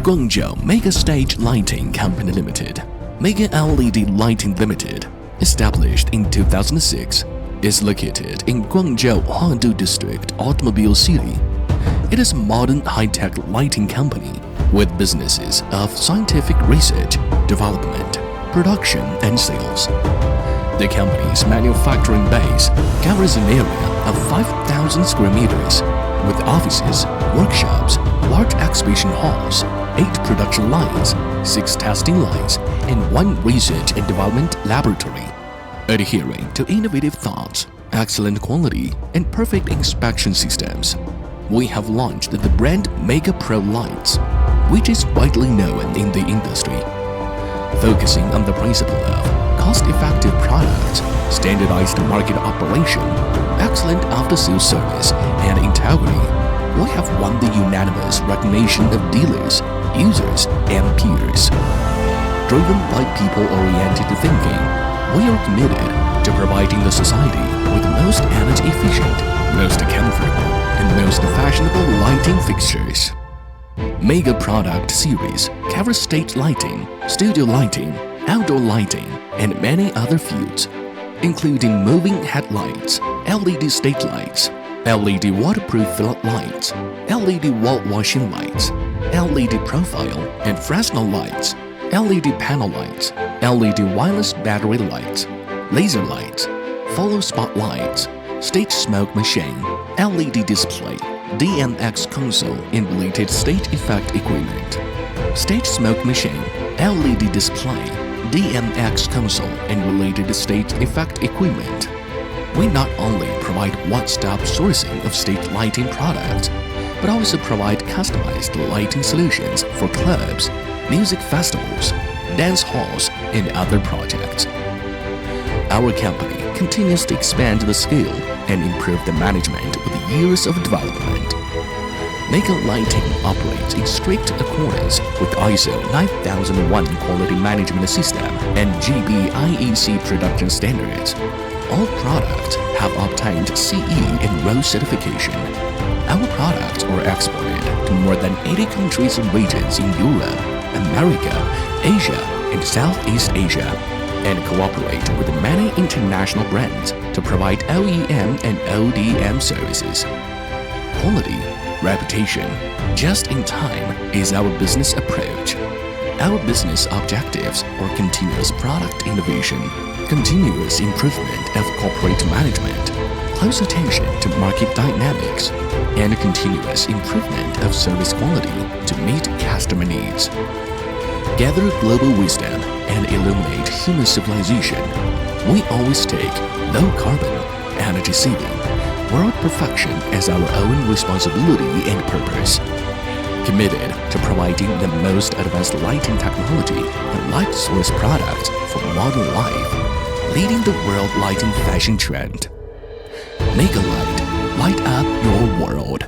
Guangzhou Mega Stage Lighting Company Limited, Mega LED Lighting Limited, established in 2006, is located in Guangzhou Huadu District Automobile City. It is a modern high-tech lighting company with businesses of scientific research, development, production, and sales. The company's manufacturing base covers an area of 5,000 square meters, with offices, workshops, large exhibition halls, 8 production lines, 6 testing lines, and 1 research and development laboratory. Adhering to innovative thoughts, excellent quality, and perfect inspection systems, we have launched the brand Mega Pro Lights, which is widely known in the industry. Focusing on the principle of cost-effective products, standardized market operation, excellent after-sales service, and integrity, we have won the unanimous recognition of dealers, users, and peers. Driven by people-oriented thinking, we are committed to providing the society with the most energy-efficient, most comfortable, and most fashionable lighting fixtures. Mega Product Series covers stage lighting, studio lighting, outdoor lighting, and many other fields, including moving headlights, LED stage lights, LED waterproof floodlights, LED wall washing lights, LED profile and Fresnel lights, LED panel lights, LED wireless battery lights, laser lights, follow spotlights, stage smoke machine, LED display, DMX console and related stage effect equipment, stage smoke machine, LED display, DMX console and related stage effect equipment. We not only provide one-stop sourcing of stage lighting products, but also provide customized lighting solutions for clubs, music festivals, dance halls, and other projects. Our company continues to expand the scale and improve the management with years of development. Mega Lighting operates in strict accordance with ISO 9001 quality management system and GB/IEC production standards. All products have obtained CE and RoHS certification. Our products are exported to more than 80 countries and regions in Europe, America, Asia, and Southeast Asia, and cooperate with many international brands to provide OEM and ODM services. Quality, reputation, just in time is our business approach. Our business objectives are continuous product innovation, continuous improvement of corporate management, close attention to market dynamics, and continuous improvement of service quality to meet customer needs. Gather global wisdom and illuminate human civilization. We always take low carbon, energy saving, world perfection as our own responsibility and purpose. Committed to providing the most advanced lighting technology and light source products for modern life, leading the world lighting fashion trend. Make a light up your world.